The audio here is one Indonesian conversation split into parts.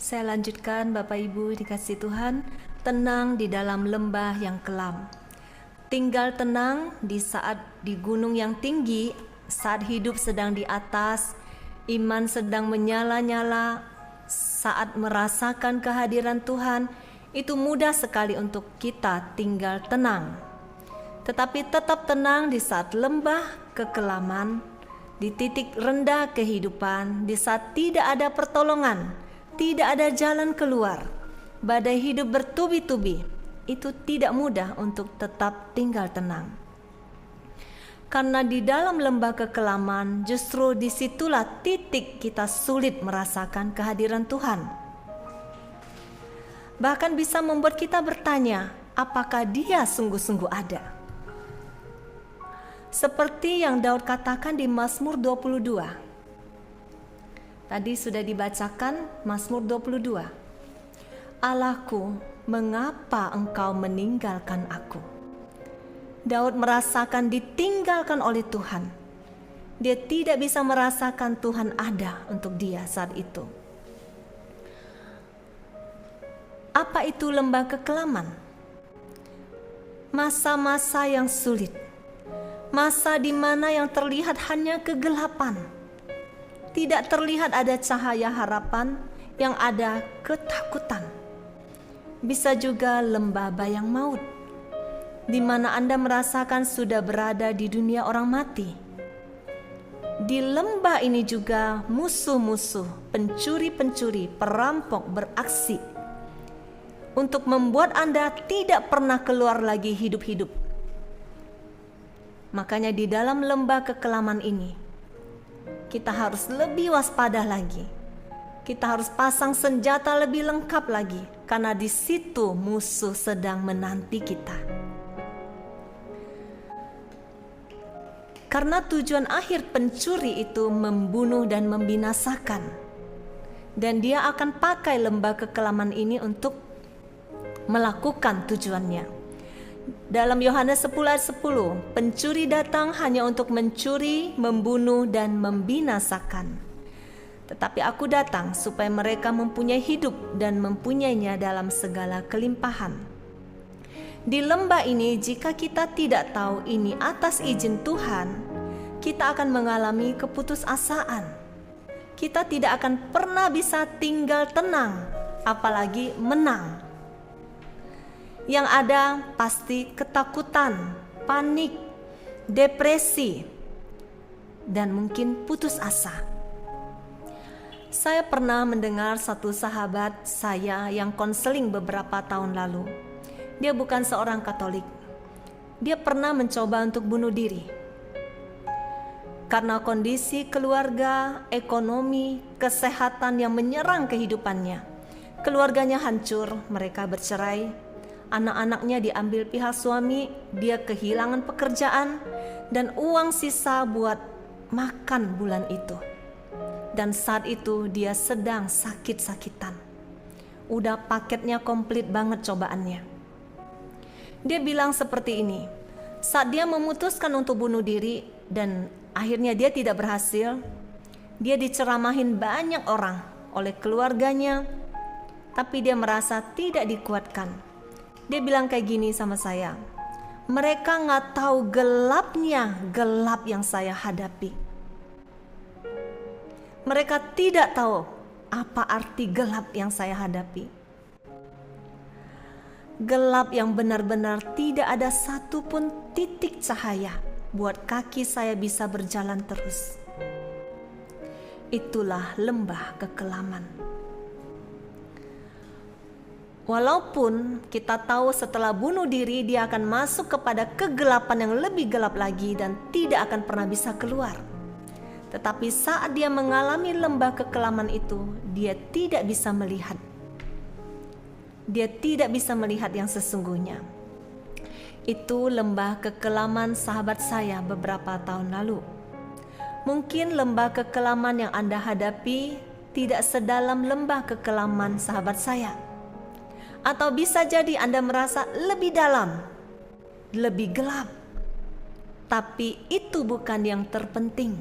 Saya lanjutkan, Bapak Ibu dikasih Tuhan, tenang di dalam lembah yang kelam. Tinggal tenang di saat di gunung yang tinggi, saat hidup sedang di atas, iman sedang menyala-nyala, saat merasakan kehadiran Tuhan, itu mudah sekali untuk kita tinggal tenang. Tetapi tetap tenang di saat lembah kekelaman, di titik rendah kehidupan, di saat tidak ada pertolongan, tidak ada jalan keluar, badai hidup bertubi-tubi, itu tidak mudah untuk tetap tinggal tenang. Karena di dalam lembah kekelaman, justru disitulah titik kita sulit merasakan kehadiran Tuhan. Bahkan bisa membuat kita bertanya, apakah Dia sungguh-sungguh ada? Seperti yang Daud katakan di Mazmur 22. Tadi sudah dibacakan Mazmur 22. Allahku, mengapa engkau meninggalkan aku? Daud merasakan ditinggalkan oleh Tuhan. Dia tidak bisa merasakan Tuhan ada untuk dia saat itu. Apa itu lembah kekelaman? Masa-masa yang sulit. Masa di mana yang terlihat hanya kegelapan. Tidak terlihat ada cahaya harapan, yang ada ketakutan. Bisa juga lembah bayang maut, di mana Anda merasakan sudah berada di dunia orang mati. Di lembah ini juga musuh-musuh, pencuri-pencuri, perampok beraksi untuk membuat Anda tidak pernah keluar lagi hidup-hidup. Makanya di dalam lembah kekelaman ini, kita harus lebih waspada lagi. Kita harus pasang senjata lebih lengkap lagi, karena di situ musuh sedang menanti kita. Karena tujuan akhir pencuri itu membunuh dan membinasakan. Dan dia akan pakai lembah kekelaman ini untuk melakukan tujuannya. Dalam Yohanes 10 ayat 10, pencuri datang hanya untuk mencuri, membunuh, dan membinasakan. Tetapi aku datang supaya mereka mempunyai hidup dan mempunyainya dalam segala kelimpahan. Di lembah ini, jika kita tidak tahu ini atas izin Tuhan, kita akan mengalami keputusasaan. Kita tidak akan pernah bisa tinggal tenang, apalagi menang. Yang ada pasti ketakutan, panik, depresi, dan mungkin putus asa. Saya pernah mendengar satu sahabat saya yang konseling beberapa tahun lalu. Dia bukan seorang Katolik. Dia pernah mencoba untuk bunuh diri. Karena kondisi keluarga, ekonomi, kesehatan yang menyerang kehidupannya. Keluarganya hancur, mereka bercerai. Anak-anaknya diambil pihak suami, dia kehilangan pekerjaan dan uang sisa buat makan bulan itu. Dan saat itu dia sedang sakit-sakitan. Udah paketnya komplit banget cobaannya. Dia bilang seperti ini, saat dia memutuskan untuk bunuh diri dan akhirnya dia tidak berhasil, dia diceramahin banyak orang oleh keluarganya, tapi dia merasa tidak dikuatkan. Dia bilang kayak gini sama saya, mereka gak tahu gelapnya gelap yang saya hadapi. Mereka tidak tahu apa arti gelap yang saya hadapi. Gelap yang benar-benar tidak ada satupun titik cahaya buat kaki saya bisa berjalan terus. Itulah lembah kekelaman. Walaupun kita tahu setelah bunuh diri dia akan masuk kepada kegelapan yang lebih gelap lagi dan tidak akan pernah bisa keluar. Tetapi saat dia mengalami lembah kekelaman itu, dia tidak bisa melihat. Dia tidak bisa melihat yang sesungguhnya. Itu lembah kekelaman sahabat saya beberapa tahun lalu. Mungkin lembah kekelaman yang Anda hadapi tidak sedalam lembah kekelaman sahabat saya. Atau bisa jadi Anda merasa lebih dalam, lebih gelap. Tapi itu bukan yang terpenting.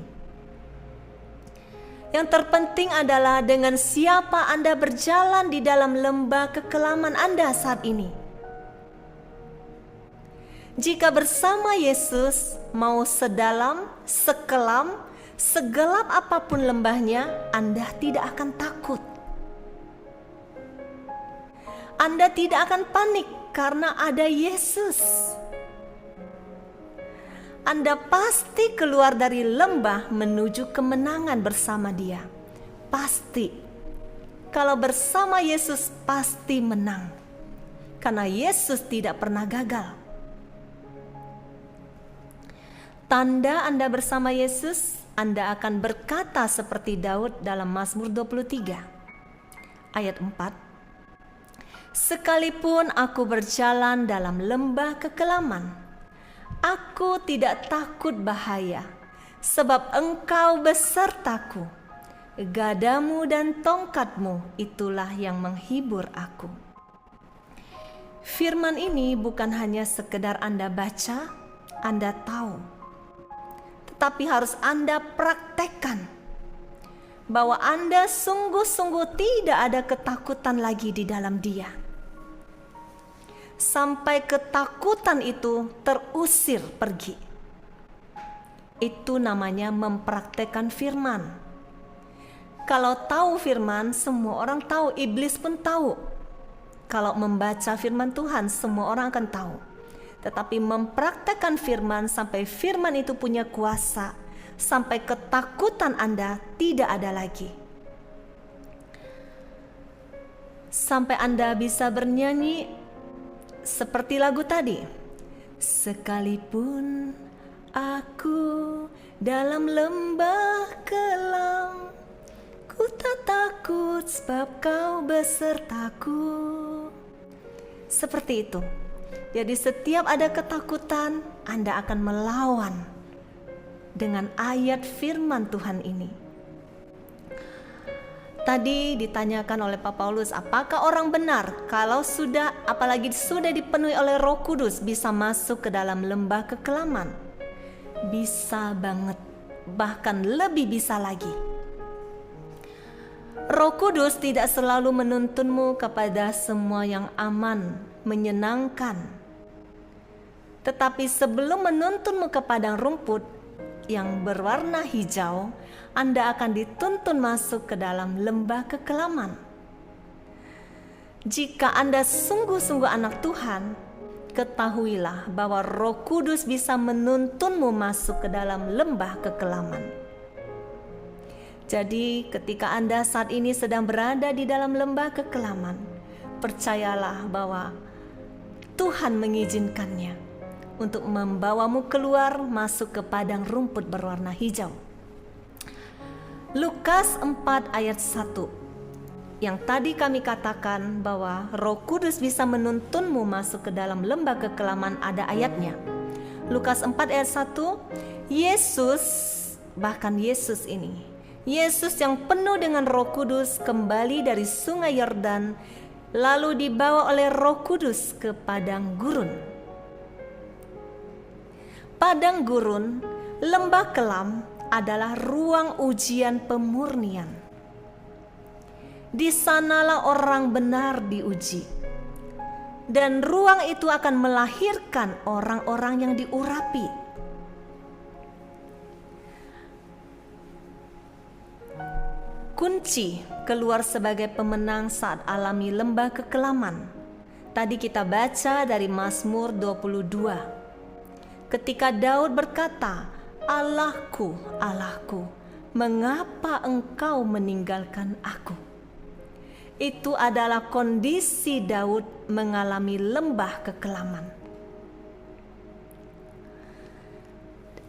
Yang terpenting adalah dengan siapa Anda berjalan di dalam lembah kekelaman Anda saat ini. Jika bersama Yesus, mau sedalam, sekelam, segelap apapun lembahnya, Anda tidak akan takut. Anda tidak akan panik karena ada Yesus. Anda pasti keluar dari lembah menuju kemenangan bersama Dia. Pasti. Kalau bersama Yesus pasti menang. Karena Yesus tidak pernah gagal. Tanda Anda bersama Yesus, Anda akan berkata seperti Daud dalam Mazmur 23 ayat 4. Sekalipun aku berjalan dalam lembah kekelaman, aku tidak takut bahaya, sebab Engkau besertaku. Gadamu dan tongkatmu itulah yang menghibur aku. Firman ini bukan hanya sekedar Anda baca, Anda tahu, tetapi harus Anda praktekkan. Bahwa Anda sungguh-sungguh tidak ada ketakutan lagi di dalam Dia. Sampai ketakutan itu terusir pergi. Itu namanya mempraktekkan firman. Kalau tahu firman, semua orang tahu, iblis pun tahu. Kalau membaca firman Tuhan, semua orang akan tahu. Tetapi mempraktekkan firman sampai firman itu punya kuasa, sampai ketakutan Anda tidak ada lagi. Sampai Anda bisa bernyanyi seperti lagu tadi. Sekalipun aku dalam lembah kelam, ku tak takut sebab Kau besertaku. Seperti itu. Jadi setiap ada ketakutan, Anda akan melawan dengan ayat firman Tuhan ini. Tadi ditanyakan oleh Pak Paulus, apakah orang benar kalau apalagi sudah dipenuhi oleh Roh Kudus bisa masuk ke dalam lembah kekelaman? Bisa banget, bahkan lebih bisa lagi. Roh Kudus tidak selalu menuntunmu kepada semua yang aman, menyenangkan. Tetapi sebelum menuntunmu ke padang rumput yang berwarna hijau, Anda akan dituntun masuk ke dalam lembah kekelaman. Jika Anda sungguh-sungguh anak Tuhan, ketahuilah bahwa Roh Kudus bisa menuntunmu masuk ke dalam lembah kekelaman. Jadi ketika Anda saat ini sedang berada di dalam lembah kekelaman, percayalah bahwa Tuhan mengizinkannya untuk membawamu keluar masuk ke padang rumput berwarna hijau. Lukas 4 ayat 1. Yang tadi kami katakan bahwa Roh Kudus bisa menuntunmu masuk ke dalam lembah kekelaman, ada ayatnya. Lukas 4 ayat 1. Yesus yang penuh dengan Roh Kudus kembali dari sungai Yordan, lalu dibawa oleh Roh Kudus ke padang gurun. Padang gurun, lembah kelam, adalah ruang ujian pemurnian. Di sanalah orang benar diuji. Dan ruang itu akan melahirkan orang-orang yang diurapi. Kunci keluar sebagai pemenang saat alami lembah kekelaman. Tadi kita baca dari Mazmur 22. Ketika Daud berkata, Allahku, Allahku, mengapa Engkau meninggalkan aku? Itu adalah kondisi Daud mengalami lembah kekelaman.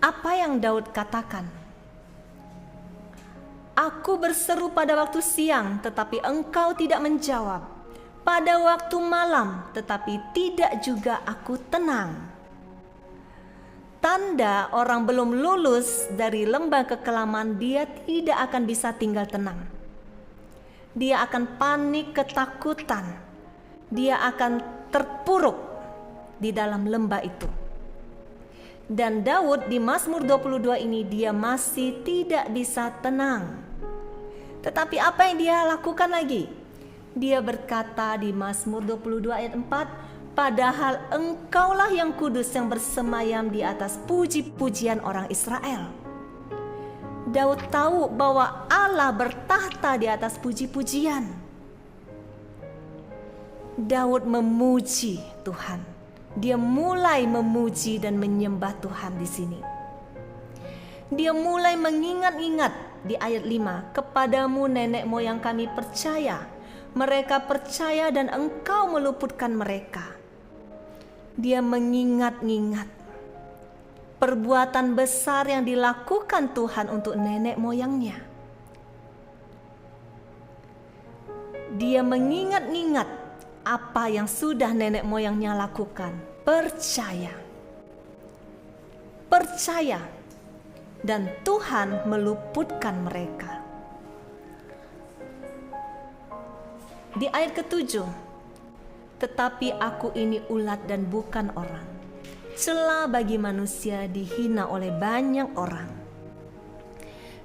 Apa yang Daud katakan? Aku berseru pada waktu siang, tetapi Engkau tidak menjawab. Pada waktu malam, tetapi tidak juga aku tenang. Tanda orang belum lulus dari lembah kekelaman, dia tidak akan bisa tinggal tenang. Dia akan panik, ketakutan. Dia akan terpuruk di dalam lembah itu. Dan Daud di Mazmur 22 ini dia masih tidak bisa tenang. Tetapi apa yang dia lakukan lagi? Dia berkata di Mazmur 22 ayat 4, padahal engkaulah yang kudus yang bersemayam di atas puji-pujian orang Israel. Daud tahu bahwa Allah bertahta di atas puji-pujian. Daud memuji Tuhan. Dia mulai memuji dan menyembah Tuhan di sini. Dia mulai mengingat-ingat di ayat 5, kepadamu nenek moyang kami percaya, mereka percaya dan engkau meluputkan mereka. Dia mengingat-ingat perbuatan besar yang dilakukan Tuhan untuk nenek moyangnya. Dia mengingat-ingat apa yang sudah nenek moyangnya lakukan. Percaya, dan Tuhan meluputkan mereka. Di ayat ke-7, tetapi aku ini ulat dan bukan orang, cela bagi manusia, dihina oleh banyak orang.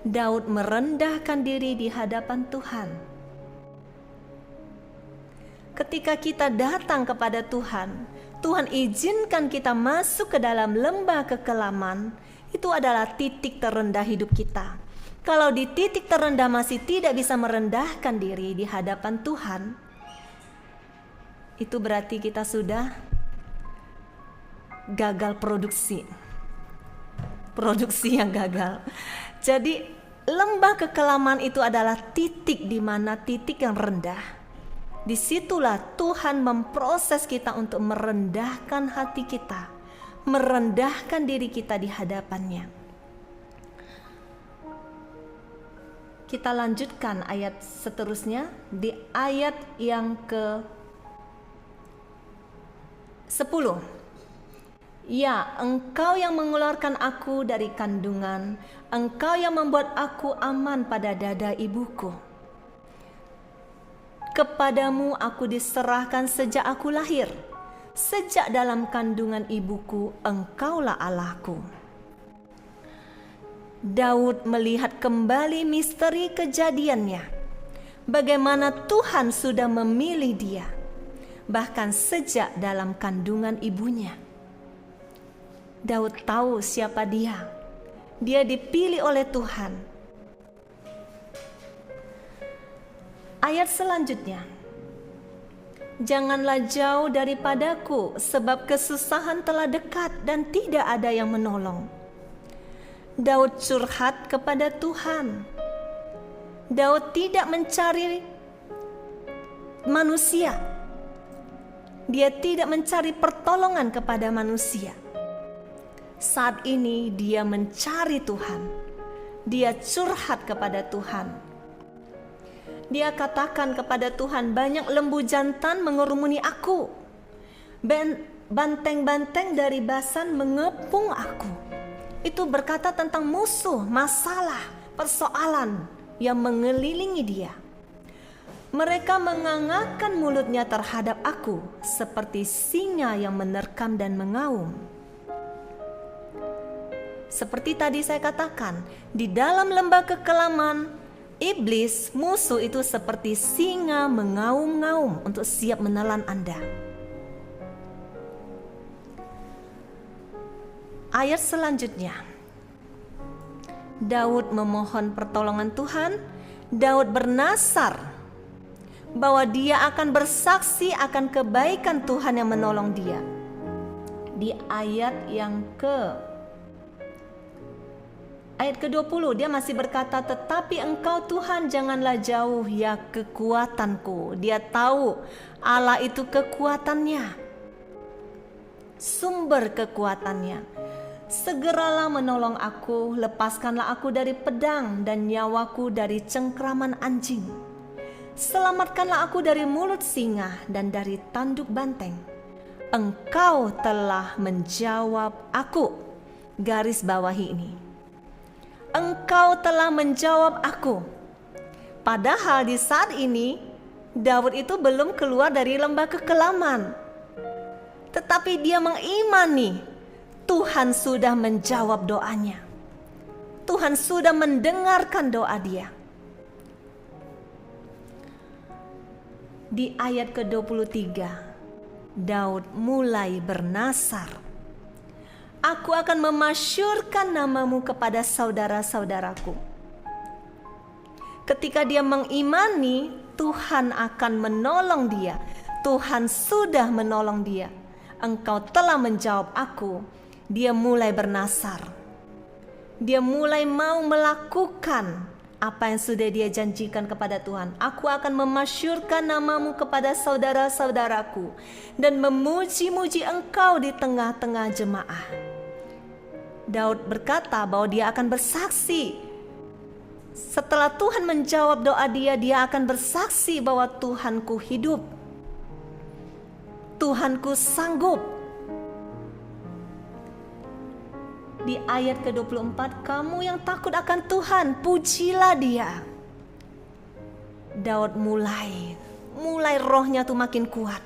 Daud merendahkan diri di hadapan Tuhan. Ketika kita datang kepada Tuhan, Tuhan izinkan kita masuk ke dalam lembah kekelaman. Itu adalah titik terendah hidup kita. Kalau di titik terendah masih tidak bisa merendahkan diri di hadapan Tuhan, itu berarti kita sudah gagal produksi yang gagal. Jadi lembah kekelaman itu adalah titik di mana titik yang rendah. Disitulah Tuhan memproses kita untuk merendahkan hati kita, merendahkan diri kita di hadapannya. Kita lanjutkan ayat seterusnya di ayat yang ke-10. Ya, engkau yang mengeluarkan aku dari kandungan, engkau yang membuat aku aman pada dada ibuku. Kepadamu aku diserahkan sejak aku lahir. Sejak dalam kandungan ibuku, engkaulah Allahku. Daud melihat kembali misteri kejadiannya. Bagaimana Tuhan sudah memilih dia, bahkan sejak dalam kandungan ibunya. Daud tahu siapa dia. Dia dipilih oleh Tuhan. Ayat selanjutnya, janganlah jauh daripadaku, sebab kesusahan telah dekat dan tidak ada yang menolong. Daud curhat kepada Tuhan. Daud tidak mencari manusia. Dia tidak mencari pertolongan kepada manusia. Saat ini dia mencari Tuhan. Dia curhat kepada Tuhan. Dia katakan kepada Tuhan, banyak lembu jantan mengerumuni aku. Banteng-banteng dari Basan mengepung aku. Itu berkata tentang musuh, masalah, persoalan yang mengelilingi dia. Mereka mengangakkan mulutnya terhadap aku seperti singa yang menerkam dan mengaum. Seperti tadi saya katakan, di dalam lembah kekelaman, iblis, musuh itu seperti singa mengaum-ngaum untuk siap menelan Anda. Ayat selanjutnya, Daud memohon pertolongan Tuhan. Daud bernasar bahwa dia akan bersaksi akan kebaikan Tuhan yang menolong dia. Di ayat ke-20 dia masih berkata, tetapi engkau Tuhan janganlah jauh ya kekuatanku. Dia tahu Allah itu kekuatannya, sumber kekuatannya. Segeralah menolong aku, lepaskanlah aku dari pedang dan nyawaku dari cengkraman anjing. Selamatkanlah aku dari mulut singa dan dari tanduk banteng. Engkau telah menjawab aku. Garis bawahi ini. Engkau telah menjawab aku. Padahal di saat ini Daud itu belum keluar dari lembah kekelaman. Tetapi dia mengimani Tuhan sudah menjawab doanya. Tuhan sudah mendengarkan doa dia. Di ayat ke-23, Daud mulai bernasar. Aku akan memasyurkan namamu kepada saudara-saudaraku. Ketika dia mengimani, Tuhan akan menolong dia. Tuhan sudah menolong dia. Engkau telah menjawab aku. Dia mulai bernasar. Dia mulai mau melakukan apa yang sudah dia janjikan kepada Tuhan. Aku akan memasyurkan namamu kepada saudara-saudaraku dan memuji-muji engkau di tengah-tengah jemaah. Daud berkata bahwa dia akan bersaksi. Setelah Tuhan menjawab doa dia, dia akan bersaksi bahwa Tuhanku hidup. Tuhanku sanggup. Di ayat ke-24, kamu yang takut akan Tuhan, pujilah dia. Daud mulai rohnya tuh makin kuat.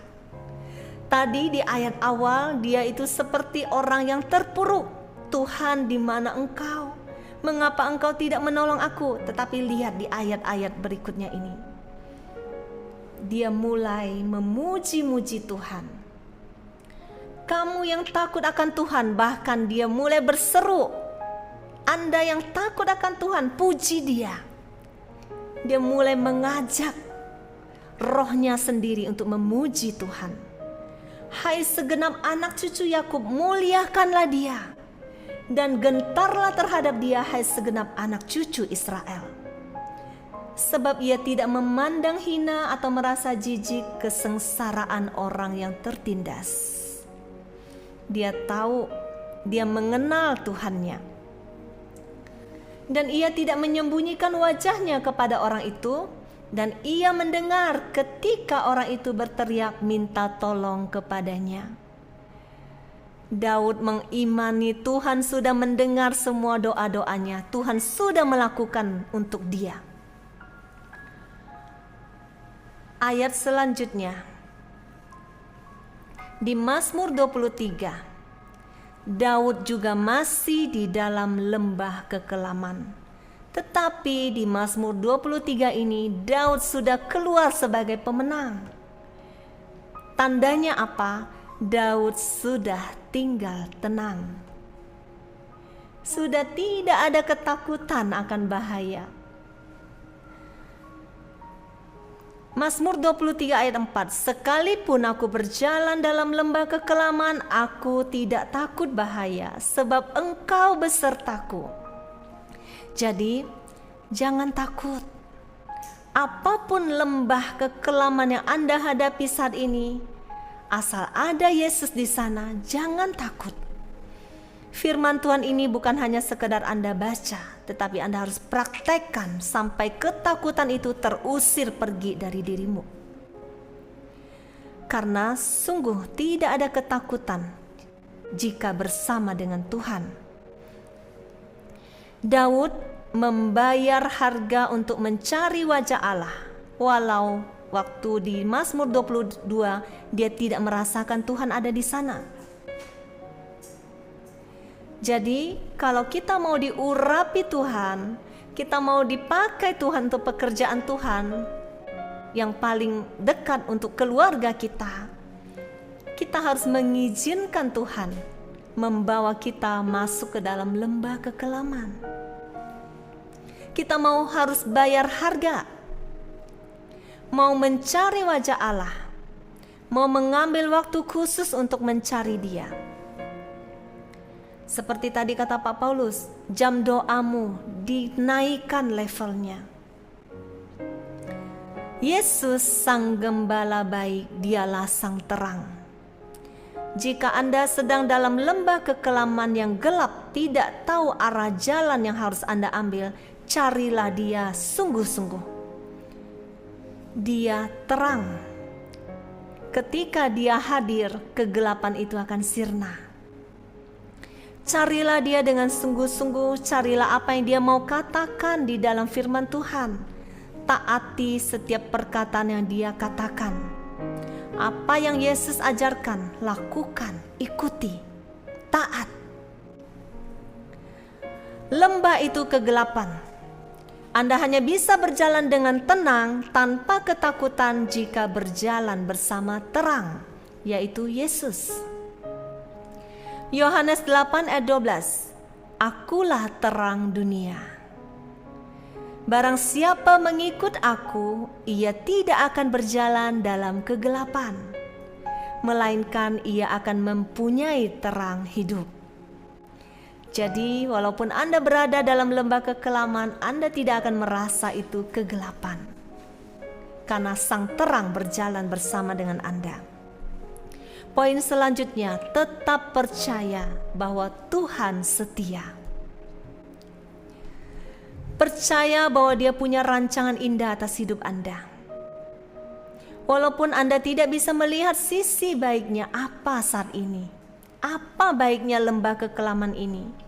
Tadi di ayat awal dia itu seperti orang yang terpuruk. Tuhan, di mana engkau? Mengapa engkau tidak menolong aku? Tetapi lihat di ayat-ayat berikutnya ini. Dia mulai memuji-muji Tuhan. Kamu yang takut akan Tuhan, bahkan dia mulai berseru. Anda yang takut akan Tuhan, puji dia. Dia mulai mengajak rohnya sendiri untuk memuji Tuhan. Hai segenap anak cucu Yakub, muliakanlah dia. Dan gentarlah terhadap dia, hai segenap anak cucu Israel. Sebab ia tidak memandang hina atau merasa jijik kesengsaraan orang yang tertindas. Dia tahu, dia mengenal Tuhannya. Dan ia tidak menyembunyikan wajahnya kepada orang itu. Dan ia mendengar ketika orang itu berteriak minta tolong kepadanya. Daud mengimani Tuhan sudah mendengar semua doa-doanya. Tuhan sudah melakukan untuk dia. Ayat selanjutnya. Di Mazmur 23, Daud juga masih di dalam lembah kekelaman. Tetapi di Mazmur 23 ini Daud sudah keluar sebagai pemenang. Tandanya apa? Daud sudah tinggal tenang. Sudah tidak ada ketakutan akan bahaya. Mazmur 23 ayat 4, sekalipun aku berjalan dalam lembah kekelaman, aku tidak takut bahaya, sebab engkau besertaku. Jadi, jangan takut. Apapun lembah kekelaman yang Anda hadapi saat ini, asal ada Yesus di sana, jangan takut. Firman Tuhan ini bukan hanya sekedar Anda baca, tetapi Anda harus praktekkan sampai ketakutan itu terusir pergi dari dirimu. Karena sungguh tidak ada ketakutan jika bersama dengan Tuhan. Daud membayar harga untuk mencari wajah Allah, walau waktu di Mazmur 22 dia tidak merasakan Tuhan ada di sana. Jadi kalau kita mau diurapi Tuhan, kita mau dipakai Tuhan untuk pekerjaan Tuhan yang paling dekat untuk keluarga kita, kita harus mengizinkan Tuhan membawa kita masuk ke dalam lembah kekelaman. Kita harus bayar harga, mau mencari wajah Allah, mau mengambil waktu khusus untuk mencari Dia. Seperti tadi kata Pak Paulus, jam doamu dinaikkan levelnya. Yesus sang gembala baik, dialah sang terang. Jika Anda sedang dalam lembah kekelaman yang gelap, tidak tahu arah jalan yang harus Anda ambil, carilah Dia sungguh-sungguh. Dia terang. Ketika Dia hadir, kegelapan itu akan sirna. Carilah Dia dengan sungguh-sungguh, carilah apa yang Dia mau katakan di dalam firman Tuhan. Taati setiap perkataan yang Dia katakan. Apa yang Yesus ajarkan, lakukan, ikuti, taat. Lembah itu kegelapan. Anda hanya bisa berjalan dengan tenang tanpa ketakutan jika berjalan bersama terang, yaitu Yesus. Yohanes 8 ayat 12, Akulah terang dunia. Barang siapa mengikut aku, ia tidak akan berjalan dalam kegelapan, melainkan ia akan mempunyai terang hidup. Jadi, walaupun Anda berada dalam lembah kekelaman, Anda tidak akan merasa itu kegelapan, karena sang terang berjalan bersama dengan Anda. Poin selanjutnya, tetap percaya bahwa Tuhan setia. Percaya bahwa Dia punya rancangan indah atas hidup Anda. Walaupun Anda tidak bisa melihat sisi baiknya apa saat ini, apa baiknya lembah kekelaman ini.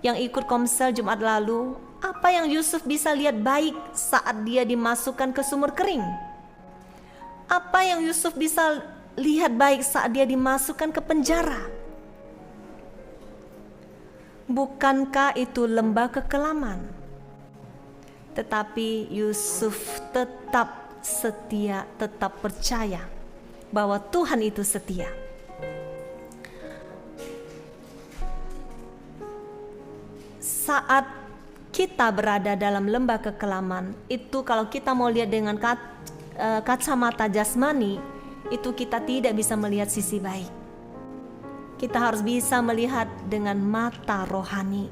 Yang ikut komsel Jumat lalu, apa yang Yusuf bisa lihat baik saat dia dimasukkan ke sumur kering? Apa yang Yusuf bisa lihat baik saat dia dimasukkan ke penjara? Bukankah itu lembah kekelaman? Tetapi Yusuf tetap setia, tetap percaya bahwa Tuhan itu setia. Saat kita berada dalam lembah kekelaman, itu kalau kita mau lihat dengan kacamata jasmani, itu kita tidak bisa melihat sisi baik. Kita harus bisa melihat dengan mata rohani.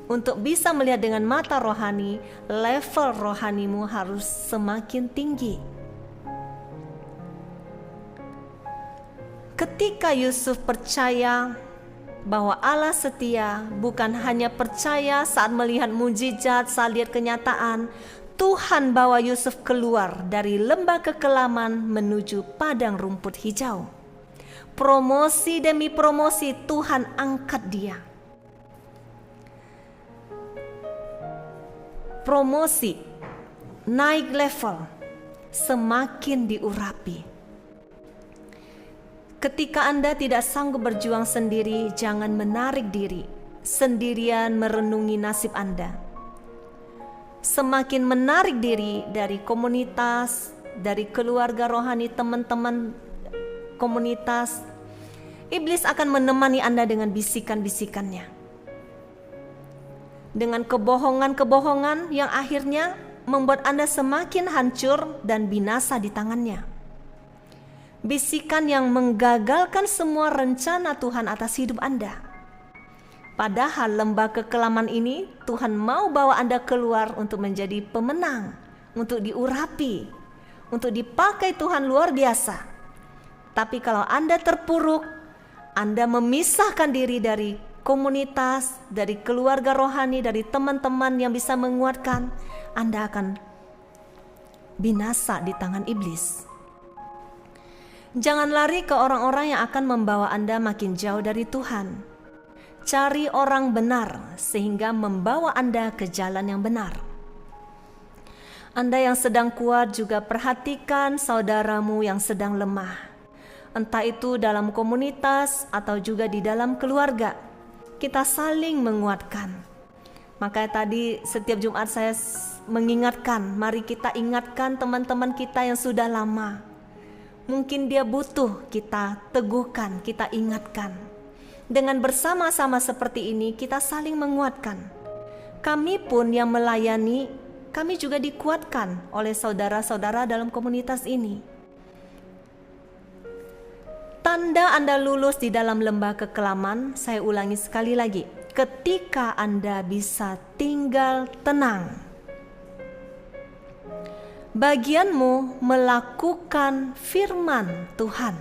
Untuk bisa melihat dengan mata rohani, level rohanimu harus semakin tinggi. Ketika Yusuf percaya bahwa Allah setia, bukan hanya percaya saat melihat mujizat, saat lihat kenyataan, Tuhan bawa Yusuf keluar dari lembah kekelaman menuju padang rumput hijau. Promosi demi promosi Tuhan angkat dia. Promosi, naik level, semakin diurapi. Ketika Anda tidak sanggup berjuang sendiri, jangan menarik diri, sendirian merenungi nasib Anda. Semakin menarik diri dari komunitas, dari keluarga rohani, teman-teman komunitas, iblis akan menemani Anda dengan bisikan-bisikannya. Dengan kebohongan-kebohongan yang akhirnya membuat Anda semakin hancur dan binasa di tangannya. Bisikan yang menggagalkan semua rencana Tuhan atas hidup Anda. Padahal lembah kekelaman ini Tuhan mau bawa Anda keluar untuk menjadi pemenang, untuk diurapi, untuk dipakai Tuhan luar biasa. Tapi kalau Anda terpuruk, Anda memisahkan diri dari komunitas, dari keluarga rohani, dari teman-teman yang bisa menguatkan, Anda akan binasa di tangan iblis. Jangan lari ke orang-orang yang akan membawa Anda makin jauh dari Tuhan. Cari orang benar sehingga membawa Anda ke jalan yang benar. Anda yang sedang kuat juga perhatikan saudaramu yang sedang lemah. Entah itu dalam komunitas atau juga di dalam keluarga. Kita saling menguatkan. Makanya tadi setiap Jumat saya mengingatkan, mari kita ingatkan teman-teman kita yang sudah lama. Mungkin dia butuh kita teguhkan, kita ingatkan. Dengan bersama-sama seperti ini kita saling menguatkan. Kami pun yang melayani, kami juga dikuatkan oleh saudara-saudara dalam komunitas ini. Tanda Anda lulus di dalam lembah kekelaman, saya ulangi sekali lagi, ketika Anda bisa tinggal tenang. Bagianmu melakukan firman Tuhan.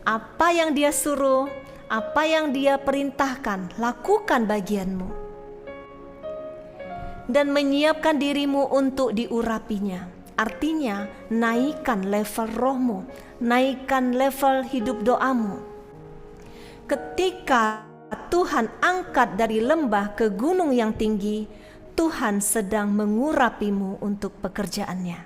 Apa yang Dia suruh, apa yang Dia perintahkan, lakukan bagianmu. Dan menyiapkan dirimu untuk diurapinya. Artinya, naikkan level rohmu, naikkan level hidup doamu. Ketika Tuhan angkat dari lembah ke gunung yang tinggi, Tuhan sedang mengurapimu untuk pekerjaannya.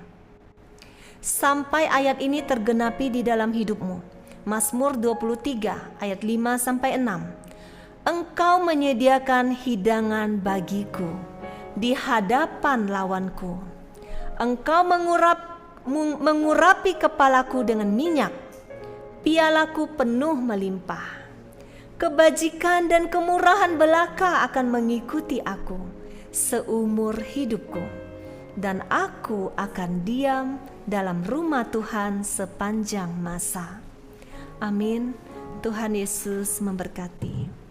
Sampai ayat ini tergenapi di dalam hidupmu. Mazmur 23 ayat 5-6. Engkau menyediakan hidangan bagiku di hadapan lawanku. Engkau mengurapi kepalaku dengan minyak, pialaku penuh melimpah. Kebajikan dan kemurahan belaka akan mengikuti aku seumur hidupku, dan aku akan diam dalam rumah Tuhan sepanjang masa. Amin. Tuhan Yesus memberkati.